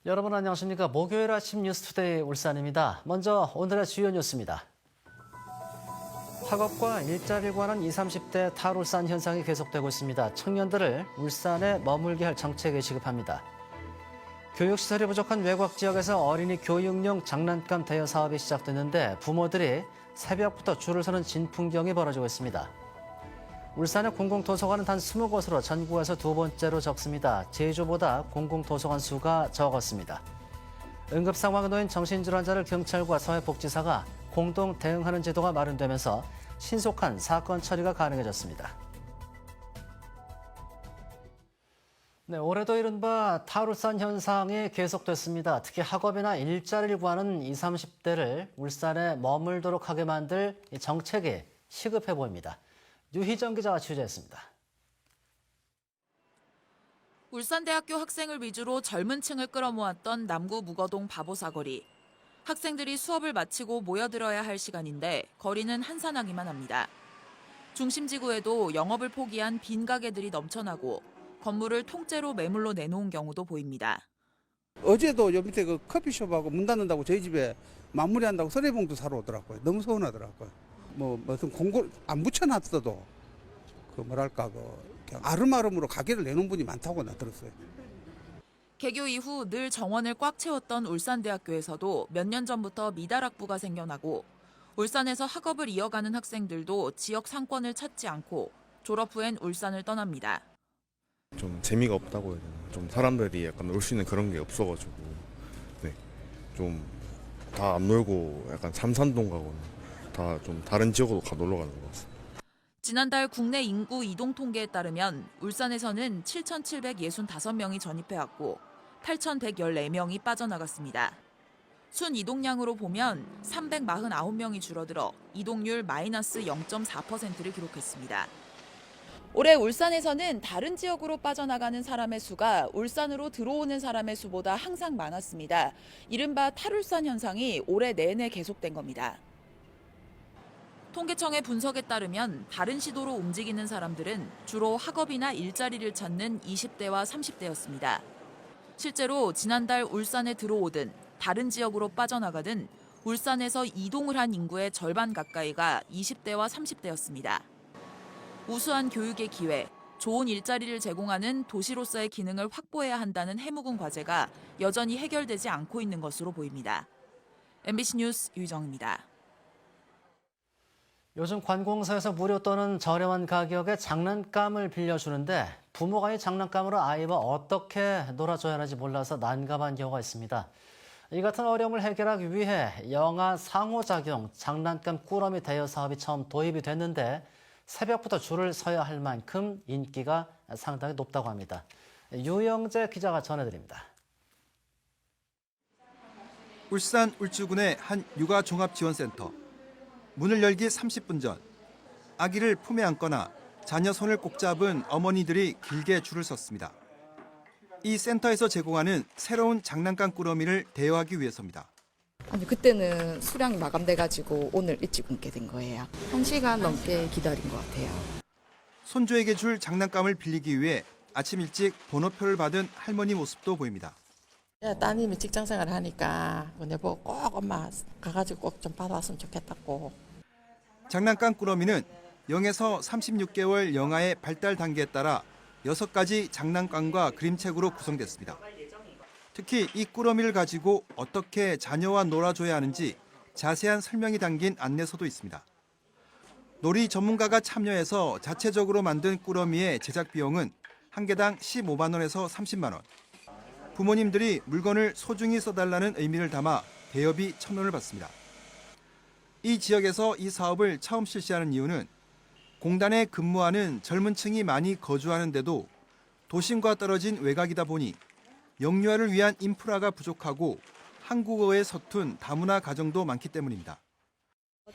여러분 안녕하십니까? 목요일 아침 뉴스투데이 울산입니다. 먼저 오늘의 주요 뉴스입니다. 학업과 일자리를 구하는 20, 30대 탈울산 현상이 계속되고 있습니다. 청년들을 울산에 머물게 할 정책을 시급합니다. 교육시설이 부족한 외곽 지역에서 어린이 교육용 장난감 대여 사업이 시작됐는데 부모들이 새벽부터 줄을 서는 진풍경이 벌어지고 있습니다. 울산의 공공도서관은 단 20곳으로 전국에서 두 번째로 적습니다. 제주보다 공공도서관 수가 적었습니다. 응급상황에 놓인 정신질환자를 경찰과 사회복지사가 공동 대응하는 제도가 마련되면서 신속한 사건 처리가 가능해졌습니다. 네, 올해도 이른바 탈울산 현상이 계속됐습니다. 특히 학업이나 일자리를 구하는 20, 30대를 울산에 머물도록 하게 만들 정책이 시급해 보입니다. 유희정 기자가 취재했습니다. 울산대학교 학생을 위주로 젊은 층을 끌어모았던 남구 무거동 바보사거리. 학생들이 수업을 마치고 모여들어야 할 시간인데 거리는 한산하기만 합니다. 중심지구에도 영업을 포기한 빈 가게들이 넘쳐나고 건물을 통째로 매물로 내놓은 경우도 보입니다. 어제도 요 밑에 그 커피숍하고 문 닫는다고 저희 집에 마무리한다고 서리봉도 사러 오더라고요. 너무 서운하더라고요. 무슨 공고 안 붙여놨어도 그 뭐랄까 그냥 아름아름으로 가게를 내놓은 분이 많다고 나 들었어요. 개교 이후 늘 정원을 꽉 채웠던 울산대학교에서도 몇 년 전부터 미다락부가 생겨나고 울산에서 학업을 이어가는 학생들도 지역 상권을 찾지 않고 졸업 후엔 울산을 떠납니다. 좀 재미가 없다고 해야 되나. 좀 사람들이 약간 놀 수 있는 그런 게 없어가지고 네, 좀 다 안 놀고 약간 삼산동 가거나 다 좀 다른 지역으로 놀러 가는 것 같습니다. 지난달 국내 인구 이동 통계에 따르면 울산에서는 7,765명이 전입해왔고 8,114명이 빠져나갔습니다. 순 이동량으로 보면 349명이 줄어들어 이동률 마이너스 0.4%를 기록했습니다. 올해 울산에서는 다른 지역으로 빠져나가는 사람의 수가 울산으로 들어오는 사람의 수보다 항상 많았습니다. 이른바 탈울산 현상이 올해 내내 계속된 겁니다. 통계청의 분석에 따르면 다른 시도로 움직이는 사람들은 주로 학업이나 일자리를 찾는 20대와 30대였습니다. 실제로 지난달 울산에 들어오든 다른 지역으로 빠져나가든 울산에서 이동을 한 인구의 절반 가까이가 20대와 30대였습니다. 우수한 교육의 기회, 좋은 일자리를 제공하는 도시로서의 기능을 확보해야 한다는 해묵은 과제가 여전히 해결되지 않고 있는 것으로 보입니다. MBC 뉴스 유희정입니다. 요즘 관공서에서 무료 또는 저렴한 가격에 장난감을 빌려주는데 부모가 이 장난감으로 아이와 어떻게 놀아줘야 하는지 몰라서 난감한 경우가 있습니다. 이 같은 어려움을 해결하기 위해 영아 상호작용 장난감 꾸러미 대여 사업이 처음 도입이 됐는데 새벽부터 줄을 서야 할 만큼 인기가 상당히 높다고 합니다. 유영재 기자가 전해드립니다. 울산 울주군의 한 육아종합지원센터. 문을 열기 30분 전 아기를 품에 안거나 자녀 손을 꼭 잡은 어머니들이 길게 줄을 섰습니다. 이 센터에서 제공하는 새로운 장난감 꾸러미를 대여하기 위해서입니다. 아니 그때는 수량이 마감돼가지고 오늘 일찍 옮게 된 거예요. 1시간 넘게 기다린 것 같아요. 손주에게 줄 장난감을 빌리기 위해 아침 일찍 번호표를 받은 할머니 모습도 보입니다. 따님이 직장생활을 하니까 내보고 꼭 엄마 가가지고 꼭 좀 받아왔으면 좋겠다고. 장난감 꾸러미는 0에서 36개월 영아의 발달 단계에 따라 6가지 장난감과 그림책으로 구성됐습니다. 특히 이 꾸러미를 가지고 어떻게 자녀와 놀아줘야 하는지 자세한 설명이 담긴 안내서도 있습니다. 놀이 전문가가 참여해서 자체적으로 만든 꾸러미의 제작 비용은 한 개당 15만 원에서 30만 원. 부모님들이 물건을 소중히 써달라는 의미를 담아 대여비 1,000원을 받습니다. 이 지역에서 이 사업을 처음 실시하는 이유는 공단에 근무하는 젊은 층이 많이 거주하는데도 도심과 떨어진 외곽이다 보니 영유아를 위한 인프라가 부족하고 한국어에 서툰 다문화 가정도 많기 때문입니다.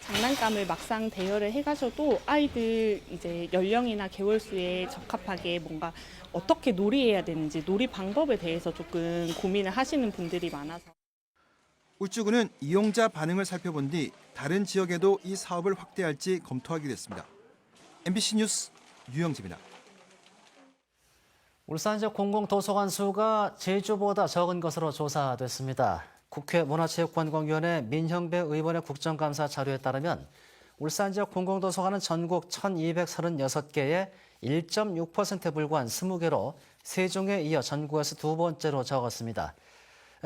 장난감을 막상 대여를 해가셔도 아이들 이제 연령이나 개월수에 적합하게 뭔가 어떻게 놀이해야 되는지 놀이 방법에 대해서 조금 고민을 하시는 분들이 많아서. 울주군은 이용자 반응을 살펴본 뒤 다른 지역에도 이 사업을 확대할지 검토하기로 했습니다. MBC 뉴스 유영지입니다. 울산 지역 공공도서관 수가 제주보다 적은 것으로 조사됐습니다. 국회 문화체육관광위원회 민형배 의원의 국정감사 자료에 따르면 울산 지역 공공도서관은 전국 1,236개의 1.6%에 불과한 20개로 세종에 이어 전국에서 두 번째로 적었습니다.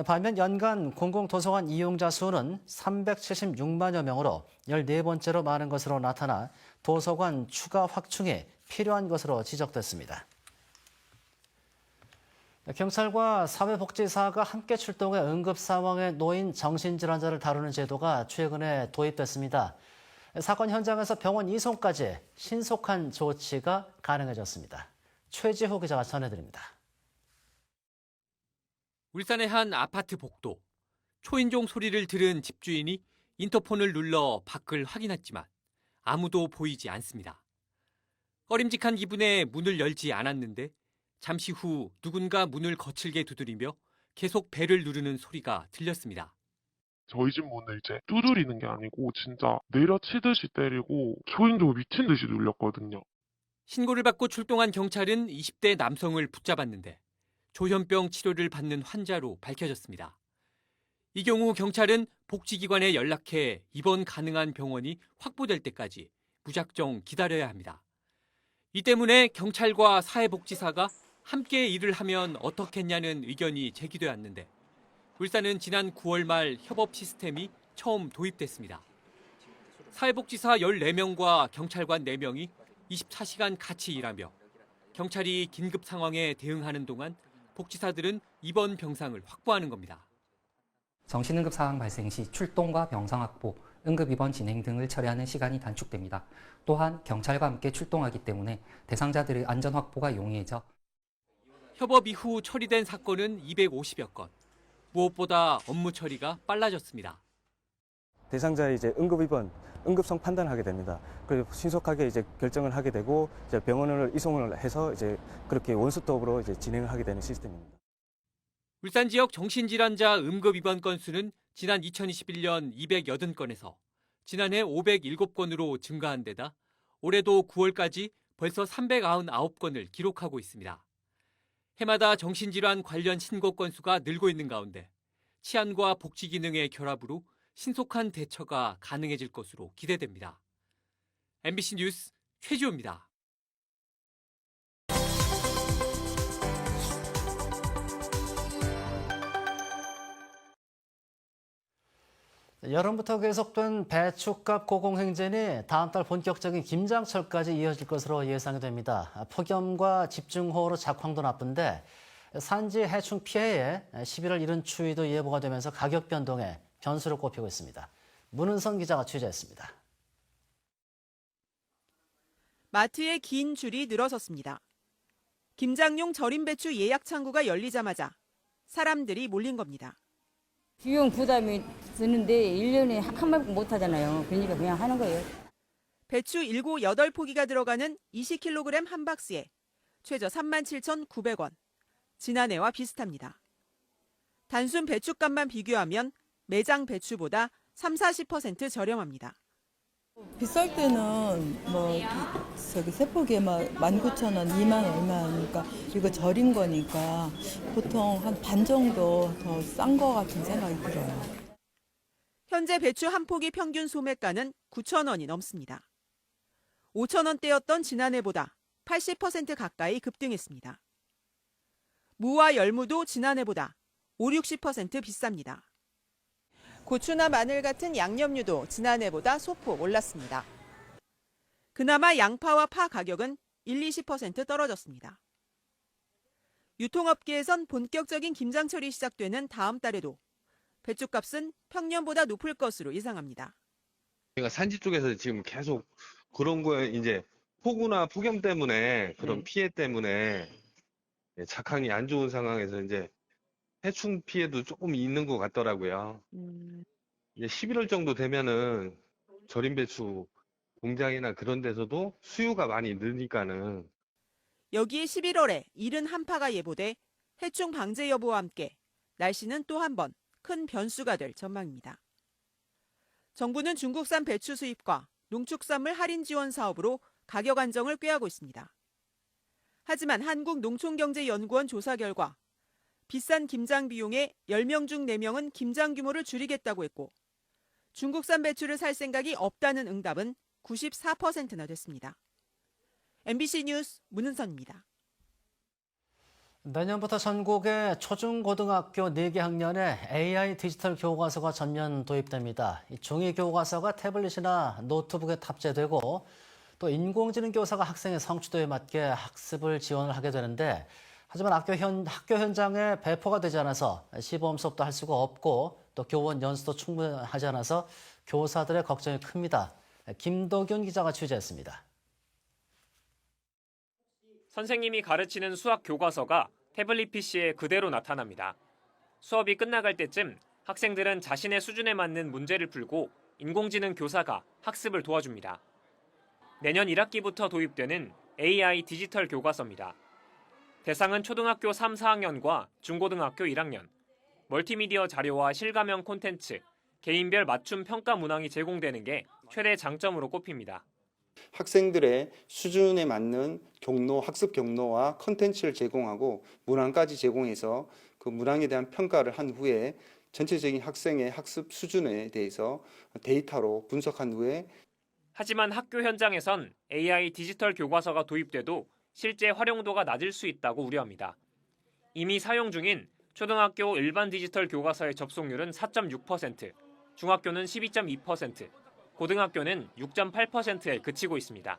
반면 연간 공공도서관 이용자 수는 376만여 명으로 14번째로 많은 것으로 나타나 도서관 추가 확충이 필요한 것으로 지적됐습니다. 경찰과 사회복지사가 함께 출동해 응급 상황에 놓인 정신질환자를 다루는 제도가 최근에 도입됐습니다. 사건 현장에서 병원 이송까지 신속한 조치가 가능해졌습니다. 최지호 기자가 전해드립니다. 울산의 한 아파트 복도. 초인종 소리를 들은 집주인이 인터폰을 눌러 밖을 확인했지만 아무도 보이지 않습니다. 꺼림직한 기분에 문을 열지 않았는데 잠시 후 누군가 문을 거칠게 두드리며 계속 벨을 누르는 소리가 들렸습니다. 저희 집 문을 이제 두드리는 게 아니고 진짜 내려치듯이 때리고 초인종을 미친 듯이 눌렸거든요. 신고를 받고 출동한 경찰은 20대 남성을 붙잡았는데 조현병 치료를 받는 환자로 밝혀졌습니다. 이 경우 경찰은 복지기관에 연락해 입원 가능한 병원이 확보될 때까지 무작정 기다려야 합니다. 이 때문에 경찰과 사회복지사가 함께 일을 하면 어떻겠냐는 의견이 제기되었는데 울산은 지난 9월 말 협업 시스템이 처음 도입됐습니다. 사회복지사 14명과 경찰관 4명이 24시간 같이 일하며 경찰이 긴급 상황에 대응하는 동안 복지사들은 입원 병상을 확보하는 겁니다. 정신응급 상황 발생 시 출동과 병상 확보, 응급 입원 진행 등을 처리하는 시간이 단축됩니다. 또한 경찰과 함께 출동하기 때문에 대상자들의 안전 확보가 용이해져 협업 이후 처리된 사건은 250여 건. 무엇보다 업무 처리가 빨라졌습니다. 대상자의 이제 응급 입원, 응급성 판단을 하게 됩니다. 그리고 신속하게 이제 결정을 하게 되고 이제 병원을 이송을 해서 이제 그렇게 원스톱으로 이제 진행을 하게 되는 시스템입니다. 울산 지역 정신질환자 응급 입원 건수는 지난 2021년 280건에서 지난해 507건으로 증가한 데다 올해도 9월까지 벌써 399건을 기록하고 있습니다. 해마다 정신질환 관련 신고 건수가 늘고 있는 가운데 치안과 복지 기능의 결합으로 신속한 대처가 가능해질 것으로 기대됩니다. MBC 뉴스 최지호입니다. 여름부터 계속된 배춧값 고공행진이 다음 달 본격적인 김장철까지 이어질 것으로 예상이 됩니다. 폭염과 집중호우로 작황도 나쁜데 산지 해충 피해에 11월 이른 추위도 예보가 되면서 가격 변동에 변수를 꼽히고 있습니다. 문은선 기자가 취재했습니다. 마트에 긴 줄이 늘어섰습니다. 김장용 절임 배추 예약 창구가 열리자마자 사람들이 몰린 겁니다. 비용 부담이 드는데 1년에 한 번밖에 못 하잖아요. 그러니까 그냥 하는 거예요. 배추 7, 8포기가 들어가는 20kg 한 박스에 최저 37,900원. 지난해와 비슷합니다. 단순 배추값만 비교하면 매장 배추보다 30-40% 저렴합니다. 비쌀 때는 세 포기에 19,000원, 2만 얼마니까 이거 절인 거니까 보통 한 반 정도 더 싼 거 같은 생각이 들어요. 현재 배추 한 포기 평균 소매가는 9,000원이 넘습니다. 5,000원대였던 지난해보다 80% 가까이 급등했습니다. 무와 열무도 지난해보다 50-60% 비쌉니다. 고추나 마늘 같은 양념류도 지난해보다 소폭 올랐습니다. 그나마 양파와 파 가격은 1-20% 떨어졌습니다. 유통업계에선 본격적인 김장철이 시작되는 다음 달에도 배추값은 평년보다 높을 것으로 예상합니다. 제가 산지 쪽에서 지금 계속 그런 거에 이제 폭우나 폭염 때문에 그런 피해 때문에 작황이 안 좋은 상황에서 이제 해충 피해도 조금 있는 것 같더라고요. 이제 11월 정도 되면은 절임 배추 공장이나 그런 데서도 수요가 많이 늘니까는. 여기에 11월에 이른 한파가 예보돼 해충 방제 여부와 함께 날씨는 또 한 번 큰 변수가 될 전망입니다. 정부는 중국산 배추 수입과 농축산물 할인 지원 사업으로 가격 안정을 꾀하고 있습니다. 하지만 한국농촌경제연구원 조사 결과 비싼 김장 비용에 10명 중 4명은 김장 규모를 줄이겠다고 했고 중국산 배추를 살 생각이 없다는 응답은 94%나 됐습니다. MBC 뉴스 문은선입니다. 내년부터 전국의 초중고등학교 4개 학년에 AI 디지털 교과서가 전면 도입됩니다. 이 종이 교과서가 태블릿이나 노트북에 탑재되고 또 인공지능 교사가 학생의 성취도에 맞게 학습을 지원을 하게 되는데 하지만 학교 현장에 배포가 되지 않아서 시범 수업도 할 수가 없고 또 교원 연수도 충분하지 않아서 교사들의 걱정이 큽니다. 김도균 기자가 취재했습니다. 선생님이 가르치는 수학 교과서가 태블릿 PC에 그대로 나타납니다. 수업이 끝나갈 때쯤 학생들은 자신의 수준에 맞는 문제를 풀고 인공지능 교사가 학습을 도와줍니다. 내년 1학기부터 도입되는 AI 디지털 교과서입니다. 대상은 초등학교 3, 4학년과 중고등학교 1학년, 멀티미디어 자료와 실감형 콘텐츠, 개인별 맞춤 평가 문항이 제공되는 게 최대 장점으로 꼽힙니다. 학생들의 수준에 맞는 경로, 학습 경로와 컨텐츠를 제공하고 문항까지 제공해서 그 문항에 대한 평가를 한 후에 전체적인 학생의 학습 수준에 대해서 데이터로 분석한 후에 하지만 학교 현장에선 AI 디지털 교과서가 도입돼도 실제 활용도가 낮을 수 있다고 우려합니다. 이미 사용 중인 초등학교 일반 디지털 교과서의 접속률은 4.6%, 중학교는 12.2%, 고등학교는 6.8%에 그치고 있습니다.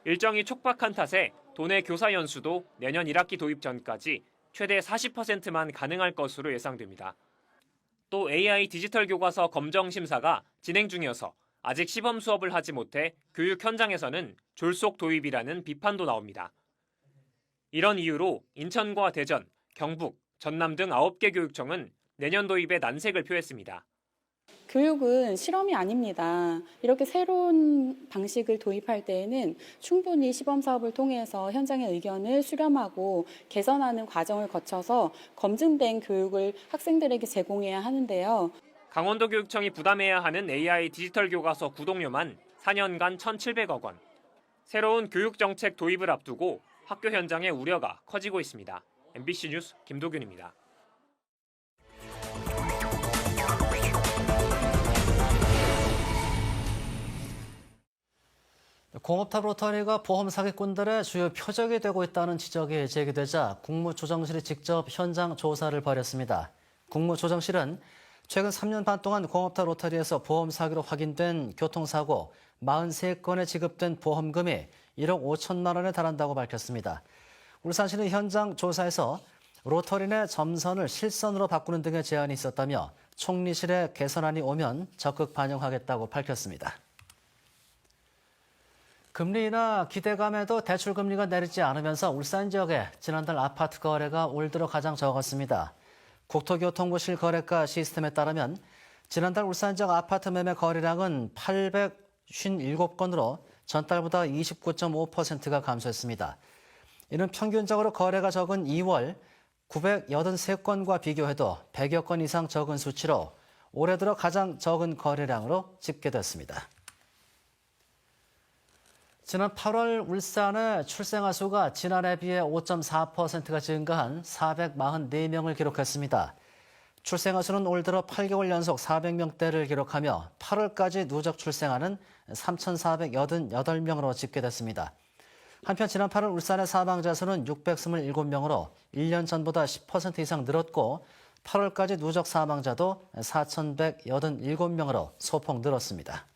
일정이 촉박한 탓에 도내 교사 연수도 내년 1학기 도입 전까지 최대 40%만 가능할 것으로 예상됩니다. 또 AI 디지털 교과서 검정 심사가 진행 중이어서 아직 시범 수업을 하지 못해 교육 현장에서는 졸속 도입이라는 비판도 나옵니다. 이런 이유로 인천과 대전, 경북, 전남 등 9개 교육청은 내년 도입에 난색을 표했습니다. 교육은 실험이 아닙니다. 이렇게 새로운 방식을 도입할 때에는 충분히 시범 사업을 통해서 현장의 의견을 수렴하고 개선하는 과정을 거쳐서 검증된 교육을 학생들에게 제공해야 하는데요. 강원도 교육청이 부담해야 하는 AI 디지털 교과서 구독료만 4년간 1,700억 원. 새로운 교육정책 도입을 앞두고 학교 현장의 우려가 커지고 있습니다. MBC 뉴스 김도균입니다. 공업탑 로터리가 보험 사기꾼들의 주요 표적이 되고 있다는 지적이 제기되자 국무조정실이 직접 현장 조사를 벌였습니다. 국무조정실은 최근 3년 반 동안 공업탑 로터리에서 보험 사기로 확인된 교통사고 43건에 지급된 보험금이 1억 5천만 원에 달한다고 밝혔습니다. 울산시는 현장 조사에서 로터리 내 점선을 실선으로 바꾸는 등의 제안이 있었다며 총리실에 개선안이 오면 적극 반영하겠다고 밝혔습니다. 금리 인하 기대감에도 대출금리가 내리지 않으면서 울산 지역에 지난달 아파트 거래가 올 들어 가장 적었습니다. 국토교통부 실거래가 시스템에 따르면 지난달 울산 지역 아파트 매매 거래량은 857건으로 전달보다 29.5%가 감소했습니다. 이는 평균적으로 거래가 적은 2월 983건과 비교해도 100여 건 이상 적은 수치로 올해 들어 가장 적은 거래량으로 집계됐습니다. 지난 8월 울산의 출생아 수가 지난해 비해 5.4%가 증가한 444명을 기록했습니다. 출생아 수는 올 들어 8개월 연속 400명대를 기록하며 8월까지 누적 출생아는 3,488명으로 집계됐습니다. 한편 지난 8월 울산의 사망자 수는 627명으로 1년 전보다 10% 이상 늘었고 8월까지 누적 사망자도 4,187명으로 소폭 늘었습니다.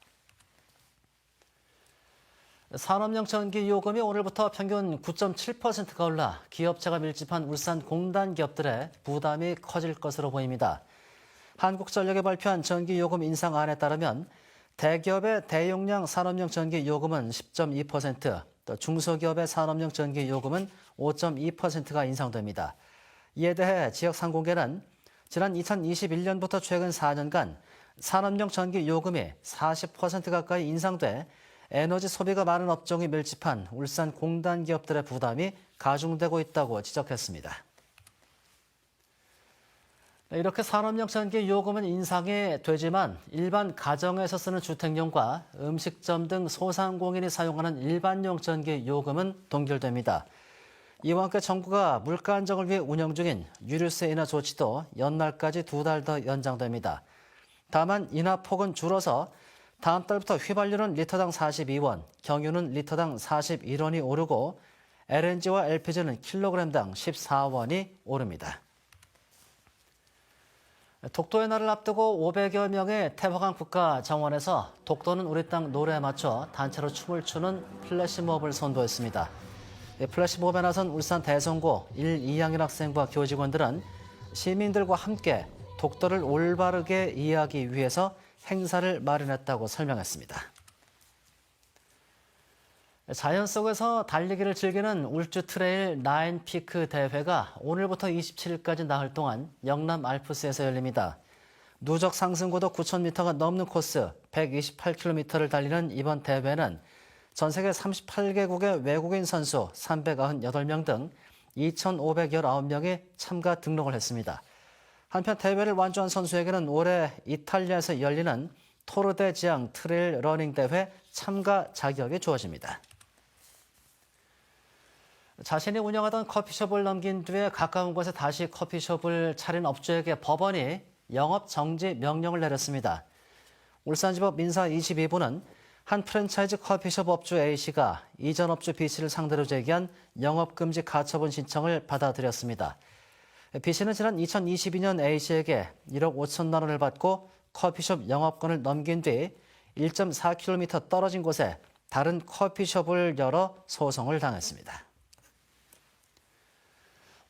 산업용 전기 요금이 오늘부터 평균 9.7%가 올라 기업체가 밀집한 울산 공단 기업들의 부담이 커질 것으로 보입니다. 한국전력이 발표한 전기 요금 인상안에 따르면 대기업의 대용량 산업용 전기 요금은 10.2%, 또 중소기업의 산업용 전기 요금은 5.2%가 인상됩니다. 이에 대해 지역 상공계는 지난 2021년부터 최근 4년간 산업용 전기 요금이 40% 가까이 인상돼 에너지 소비가 많은 업종이 밀집한 울산 공단 기업들의 부담이 가중되고 있다고 지적했습니다. 이렇게 산업용 전기 요금은 인상이 되지만 일반 가정에서 쓰는 주택용과 음식점 등 소상공인이 사용하는 일반용 전기 요금은 동결됩니다. 이와 함께 정부가 물가 안정을 위해 운영 중인 유류세 인하 조치도 연말까지 2달 더 연장됩니다. 다만 인하 폭은 줄어서 다음 달부터 휘발유는 리터당 42원, 경유는 리터당 41원이 오르고 LNG와 LPG는 킬로그램당 14원이 오릅니다. 독도의 날을 앞두고 500여 명의 태화강 국가정원에서 독도는 우리 땅 노래에 맞춰 단체로 춤을 추는 플래시몹을 선도했습니다. 플래시몹에 나선 울산 대성고 1, 2학년 학생과 교직원들은 시민들과 함께 독도를 올바르게 이해하기 위해서 행사를 마련했다고 설명했습니다. 자연 속에서 달리기를 즐기는 울주 트레일 나인피크 대회가 오늘부터 27일까지 나흘 동안 영남 알프스에서 열립니다. 누적 상승고도 9,000m가 넘는 코스 128km를 달리는 이번 대회는 전 세계 38개국의 외국인 선수 398명 등 2,519명이 참가 등록을 했습니다. 한편 대회를 완주한 선수에게는 올해 이탈리아에서 열리는 토르 데 지앙 트레일 러닝 대회 참가 자격이 주어집니다. 자신이 운영하던 커피숍을 넘긴 뒤에 가까운 곳에 다시 커피숍을 차린 업주에게 법원이 영업 정지 명령을 내렸습니다. 울산지법 민사 22부는 한 프랜차이즈 커피숍 업주 A씨가 이전 업주 B씨를 상대로 제기한 영업금지 가처분 신청을 받아들였습니다. B씨는 지난 2022년 A씨에게 1억 5천만 원을 받고 커피숍 영업권을 넘긴 뒤 1.4km 떨어진 곳에 다른 커피숍을 열어 소송을 당했습니다.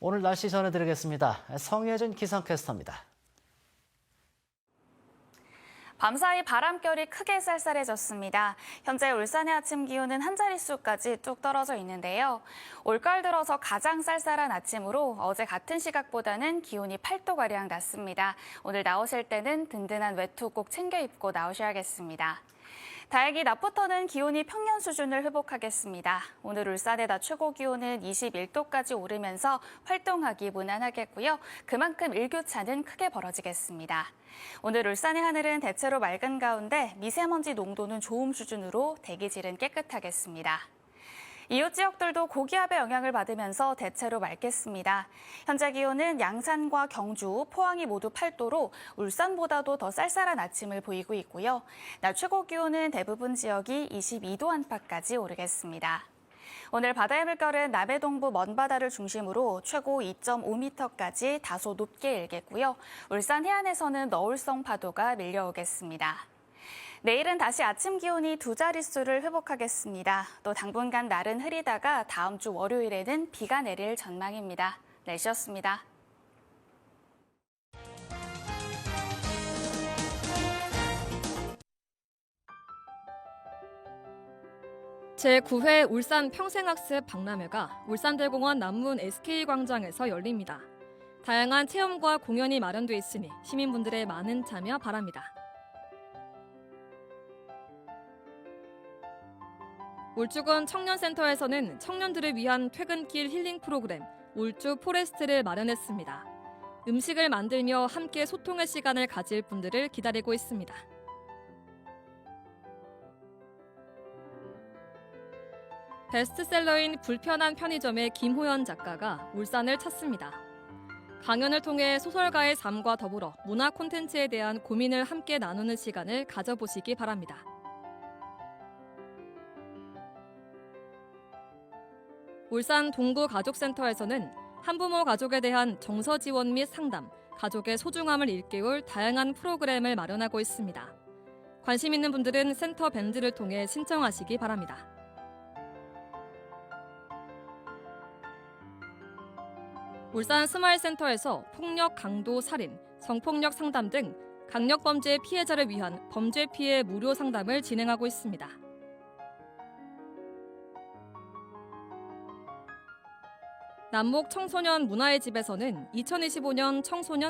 오늘 날씨 전해드리겠습니다. 성혜진 기상캐스터입니다. 밤사이 바람결이 크게 쌀쌀해졌습니다. 현재 울산의 아침 기온은 한 자릿수까지 뚝 떨어져 있는데요. 올가을 들어서 가장 쌀쌀한 아침으로 어제 같은 시각보다는 기온이 8도가량 낮습니다. 오늘 나오실 때는 든든한 외투 꼭 챙겨 입고 나오셔야겠습니다. 다행히 낮부터는 기온이 평년 수준을 회복하겠습니다. 오늘 울산의 낮 최고 기온은 21도까지 오르면서 활동하기 무난하겠고요. 그만큼 일교차는 크게 벌어지겠습니다. 오늘 울산의 하늘은 대체로 맑은 가운데 미세먼지 농도는 좋음 수준으로 대기질은 깨끗하겠습니다. 이웃 지역들도 고기압의 영향을 받으면서 대체로 맑겠습니다. 현재 기온은 양산과 경주, 포항이 모두 8도로 울산보다도 더 쌀쌀한 아침을 보이고 있고요. 낮 최고 기온은 대부분 지역이 22도 안팎까지 오르겠습니다. 오늘 바다의 물결은 남해동부 먼바다를 중심으로 최고 2.5m까지 다소 높게 일겠고요. 울산 해안에서는 너울성 파도가 밀려오겠습니다. 내일은 다시 아침 기온이 두 자릿수를 회복하겠습니다. 또 당분간 날은 흐리다가 다음 주 월요일에는 비가 내릴 전망입니다. 날씨였습니다. 제9회 울산 평생학습 박람회가 울산대공원 남문 SK광장에서 열립니다. 다양한 체험과 공연이 마련돼 있으니 시민분들의 많은 참여 바랍니다. 울주군 청년센터에서는 청년들을 위한 퇴근길 힐링 프로그램 울주 포레스트를 마련했습니다. 음식을 만들며 함께 소통의 시간을 가질 분들을 기다리고 있습니다. 베스트셀러인 불편한 편의점의 김호연 작가가 울산을 찾습니다. 강연을 통해 소설가의 삶과 더불어 문화 콘텐츠에 대한 고민을 함께 나누는 시간을 가져보시기 바랍니다. 울산 동구가족센터에서는 한부모 가족에 대한 정서 지원 및 상담, 가족의 소중함을 일깨울 다양한 프로그램을 마련하고 있습니다. 관심 있는 분들은 센터 밴드를 통해 신청하시기 바랍니다. 울산 스마일센터에서 폭력, 강도, 살인, 성폭력 상담 등 강력범죄 피해자를 위한 범죄 피해 무료 상담을 진행하고 있습니다. 남목 청소년 문화의 집에서는 2025년 청소년